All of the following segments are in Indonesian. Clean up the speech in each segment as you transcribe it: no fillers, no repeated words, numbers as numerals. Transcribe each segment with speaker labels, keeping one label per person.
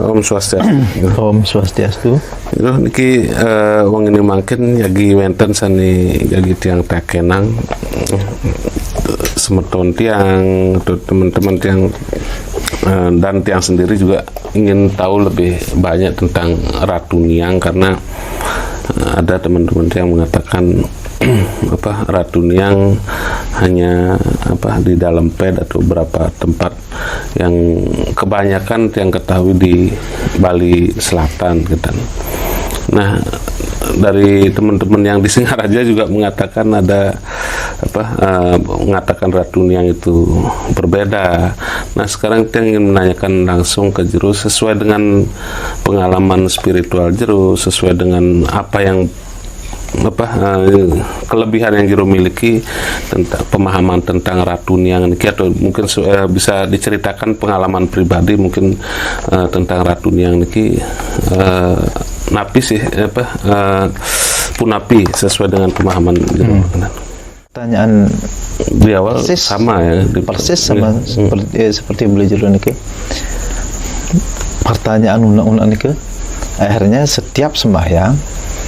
Speaker 1: Om Swastiastu.
Speaker 2: Om Swastiastu.
Speaker 1: Itu niki wong ini makin yagi wenten sani yagi tiang takenang semeton tiang atau teman-teman tiang dan tiang sendiri juga ingin tahu lebih banyak tentang Ratu Niang, karena ada teman-teman yang mengatakan Ratu Niang hanya di dalam ped atau beberapa tempat yang kebanyakan yang ketahui di Bali Selatan gitu. Nah, dari teman-teman yang di Singaraja juga mengatakan mengatakan Ratu Niang itu berbeda. Nah, sekarang kita ingin menanyakan langsung ke Jero sesuai dengan pengalaman spiritual Jero, sesuai dengan apa yang kelebihan yang Jero miliki tentang pemahaman tentang Ratu Niang ini, atau mungkin bisa diceritakan pengalaman pribadi mungkin tentang Ratu Niang ini napi sih punapi sesuai dengan pemahaman Jero.
Speaker 2: Pertanyaan
Speaker 1: di awal
Speaker 2: persis,
Speaker 1: sama ya,
Speaker 2: persis sama seperti beli Jero niki. Pertanyaan unak-unak niki akhirnya setiap sembahyang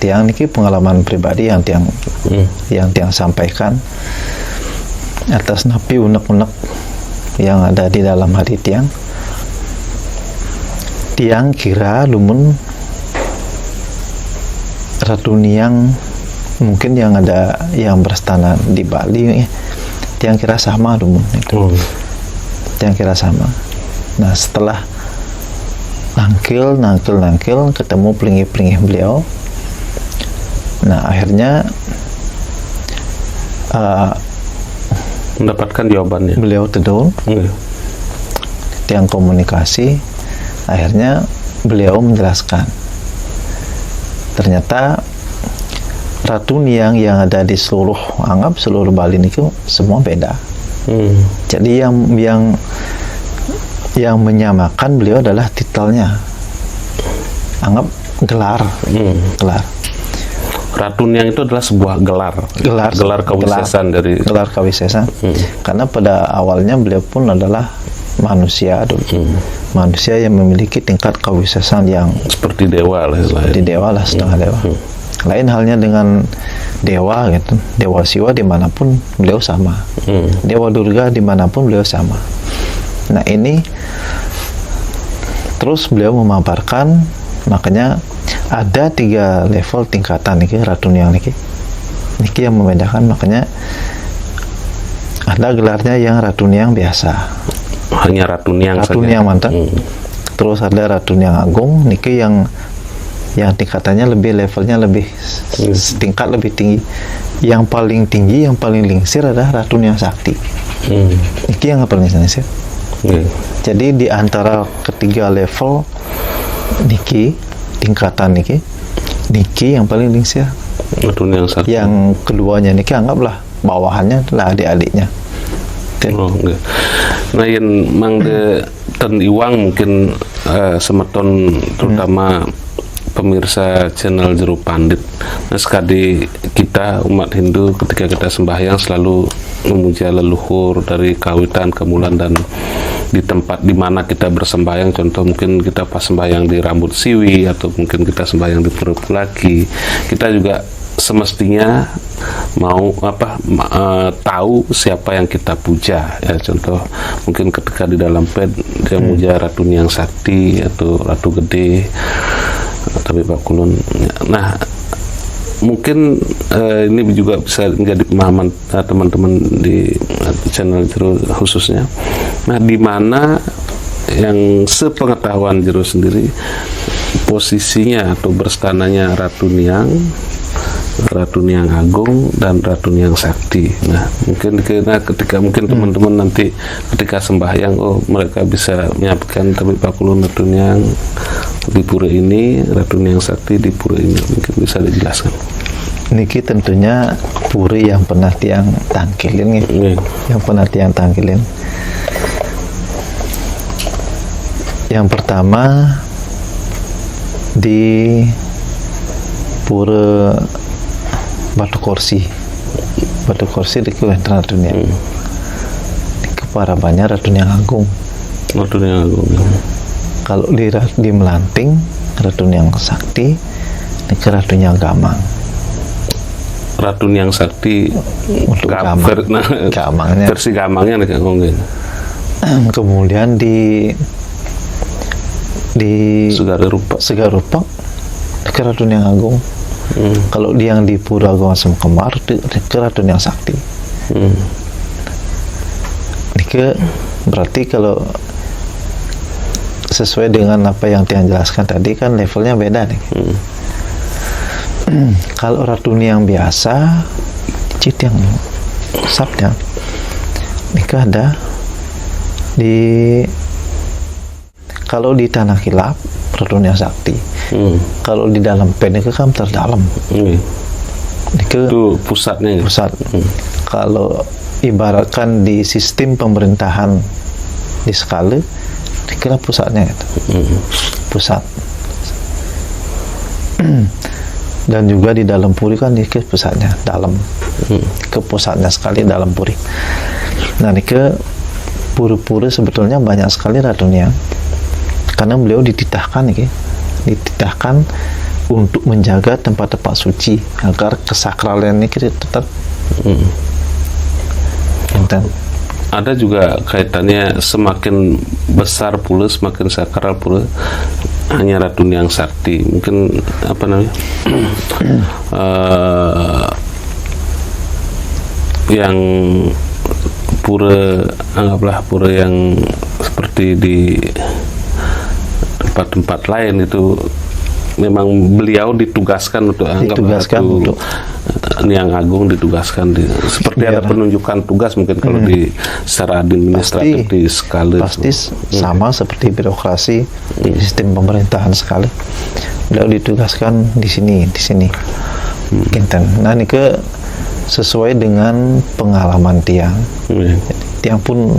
Speaker 2: tiang niki pengalaman pribadi yang tiang sampaikan atas napi unek-unek yang ada di dalam hati tiang kira lumun Ratu Niang mungkin yang ada yang berstana di Bali tiang kira sama lumun itu. Tiang kira sama. Nah, setelah nangkil ketemu pelingih-pelingih beliau. Nah, akhirnya
Speaker 1: mendapatkan jawabannya.
Speaker 2: Beliau teduh, tiang komunikasi, akhirnya beliau menjelaskan. Ternyata Ratu Niang yang ada di seluruh Bali itu semua beda. Jadi yang menyamakan beliau adalah titelnya. Anggap gelar.
Speaker 1: Ratu Niang itu adalah sebuah gelar kawisesan dari
Speaker 2: gelar kawisesan. Karena pada awalnya beliau pun adalah manusia manusia yang memiliki tingkat kawisesan yang
Speaker 1: seperti dewa lah,
Speaker 2: setengah dewa. Lain halnya dengan dewa gitu. Dewa Siwa dimanapun beliau sama. Dewa Durga dimanapun beliau sama. Nah, ini terus beliau memaparkan, makanya ada 3 level tingkatan niki Ratu Niang niki yang membedakan. Makanya ada gelarnya yang Ratu Niang biasa,
Speaker 1: hanya Ratu Niang
Speaker 2: mantap. Terus ada Ratu Niang Agung niki yang tingkatannya levelnya lebih tingkat lebih tinggi. Yang paling tinggi, yang paling lingsir adalah Ratu Niang Sakti. Niki yang paling lingsir. Jadi di antara ketiga level niki tingkatan niki yang paling lingsir. Yang keduanya niki anggaplah bawahannya adalah adik-adiknya.
Speaker 1: Nah, yang mangde ten iwang mungkin semeton terutama pemirsa channel Jero Pandit. Nah, sekali kita umat Hindu ketika kita sembahyang selalu memuja leluhur dari kawitan kemulan, dan di tempat di mana kita bersembahyang, contoh mungkin kita pas sembahyang di Rambut Siwi atau mungkin kita sembahyang di Pura Pelaki, kita juga semestinya mau tahu siapa yang kita puja ya. Contoh mungkin ketika di dalam ped dia muja Ratu Niang Sakti atau Ratu Gede tapi Pak Kulun. Nah, mungkin ini juga bisa menjadi pemahaman teman-teman di channel Jero khususnya. Nah, di mana yang sepengetahuan Jero sendiri posisinya atau berstananya Ratu Niang Agung dan Ratu Niang Sakti. Nah, mungkin ketika teman-teman nanti ketika sembahyang, mereka bisa menyampaikan tapi Pak Kulun Ratu Niang di pura ini, Ratu Niang Sakti di pura ini, mungkin bisa dijelaskan.
Speaker 2: Niki tentunya puri yang pernah tiang tangkilin yang pernah tiang tangkilin. Yang pertama di pura Batu Korsi di Kuentan Ratu Niang. Di Keparabannya Ratu Niang Agung.
Speaker 1: Ratu Niang Agung.
Speaker 2: Kalau di Melanting Ratu Niang Sakti niki Ratu Niang Gamang.
Speaker 1: Ratu Niang Sakti
Speaker 2: Untuk Gamang. Gamangnya.
Speaker 1: Versi Gamangnya nih ngomongin.
Speaker 2: Kemudian di Segarupak niki Ratu Niang Agung. Kalau yang di Pura Agung Asem Kemar niki Ratu Niang Sakti. Niki berarti kalau sesuai dengan apa yang Tiang jelaskan tadi kan levelnya beda nih. Kalau Ratu Niang biasa cit yang sabda nikah ada kalau di Tanah Kilap Ratu Niang Sakti. Kalau di dalam pen itu kan terdalam.
Speaker 1: Itu pusatnya.
Speaker 2: Pusat. Kalau ibaratkan di sistem pemerintahan di skala kira pusatnya itu. Pusat. Dan juga di dalam puri kan ini ke pusatnya dalam. Ke pusatnya sekali dalam puri. Nah ini ke puri-puri sebetulnya banyak sekali Ratu Niang karena beliau dititahkan untuk menjaga tempat-tempat suci agar kesakralan ini tetap.
Speaker 1: Ada juga kaitannya semakin besar pula, semakin sakral pula hanya Ratu Niang Sakti. Mungkin apa namanya yang anggaplah pura yang seperti di tempat-tempat lain itu memang beliau ditugaskan untuk untuk Niang Agung ditugaskan seperti ada penunjukan tugas mungkin kalau di secara administratif di skala
Speaker 2: pasti sama seperti birokrasi sistem pemerintahan sekali beliau ditugaskan di sini Nah ini sesuai dengan pengalaman Tiang. Tiang pun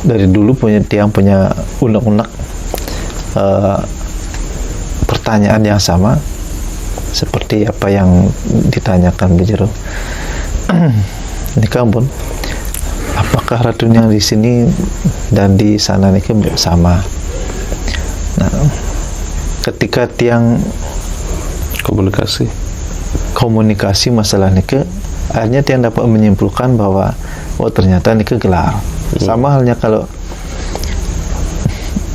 Speaker 2: dari dulu Tiang punya unek-unek pertanyaan yang sama seperti apa yang ditanyakan Bejero. Ini kampun, apakah Ratu Niang di sini dan di sana ini sama? Nah, ketika Tiang komunikasi masalah nike, akhirnya Tiang dapat menyimpulkan bahwa ternyata nike gelar. Sama halnya kalau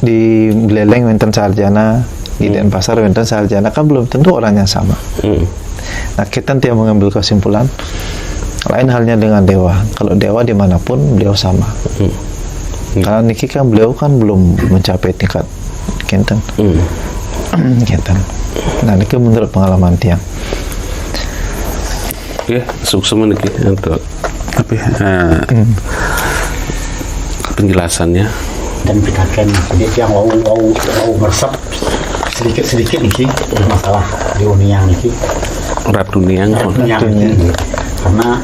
Speaker 2: di Beleleng wenten sarjana, di Denpasar wenten sarjana kan belum tentu orangnya sama. Nah kita Tiang mengambil kesimpulan lain halnya dengan Dewa. Kalau Dewa dimanapun beliau sama. Karena niki kan beliau kan belum mencapai tingkat kinten. Nah niki menurut pengalaman Tiang.
Speaker 1: Oke, sukses niki untuk penjelasannya.
Speaker 3: Dan pitaken sedikit yang mau meresap sedikit nih masalah di Niang nih
Speaker 1: Ratu Niang
Speaker 3: karena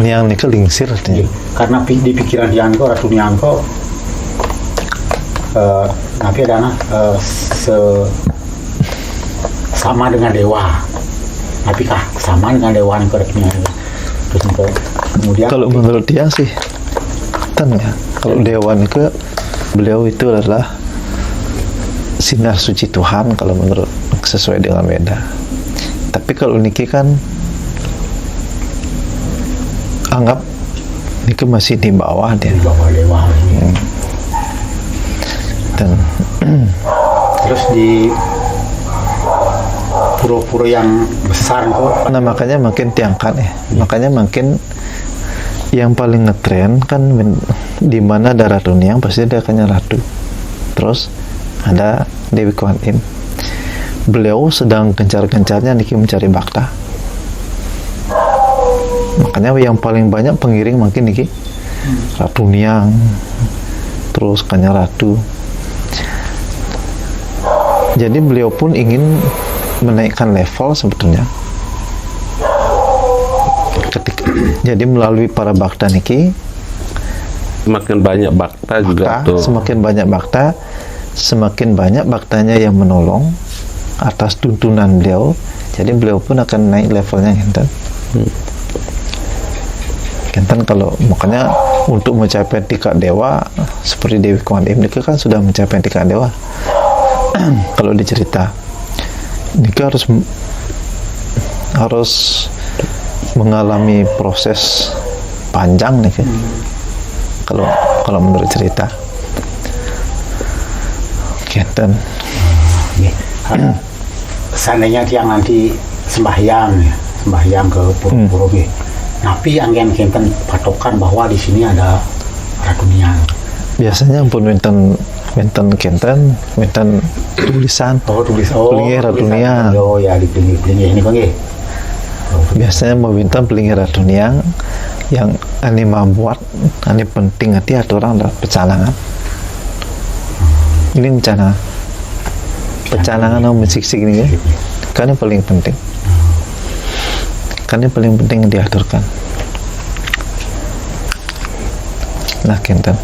Speaker 2: Niang nih lingsir artinya
Speaker 3: karena di pikiran Tiang kok Ratu Niang kok tapi ada sama dengan dewa tapi kah sama dengan dewa yang koreknya terus kemudian
Speaker 2: kalau menurut dia sih kalau dewa ke beliau itu adalah sinar suci Tuhan kalau menurut sesuai dengan Weda. Tapi kalau niki kan anggap niki masih di bawah dia.
Speaker 3: Di bawah dewa.
Speaker 2: Dan
Speaker 3: terus di pura-pura yang besar itu.
Speaker 2: Nah makanya makin diangkat makanya makin yang paling ngetren kan di mana ada Ratu Niang pasti ada akannya Ratu. Terus ada Dewi Kuan Im. Beliau sedang gencar-gencarnya niki mencari bakta. Makanya yang paling banyak pengiring makin niki Ratu Niang. Terus kanya Ratu. Jadi beliau pun ingin menaikkan level sebetulnya. Jadi melalui para bakta niki
Speaker 1: semakin banyak bakta juga tuh.
Speaker 2: Semakin banyak bakta, semakin banyak baktanya yang menolong atas tuntunan beliau. Jadi beliau pun akan naik levelnya Kenten kalau makanya untuk mencapai tingkat dewa seperti Dewi Kuan Im, Nika kan sudah mencapai tingkat dewa. Kalau dicerita, Nika harus mengalami proses panjang nih kan. Kalau menurut cerita, Kenten.
Speaker 3: Seandainya tiang nanti sembahyang ke pura-pura gitu. Tapi angin kenten patokan bahwa di sini ada Ratu Niang.
Speaker 2: Biasanya pun wenten tulisan. Pelingi Ratu Niang.
Speaker 3: Oh ya, di pelingi ini Bang ya.
Speaker 2: Biasanya mau bintang pelingi Ratu Niang yang ini membuat ini penting hati orang ada pecalangan. Ini bencana. Pecalangan atau mensiksik ini ya. Kan yang paling penting. Kan yang paling penting diaturkan. Nah, Kenten.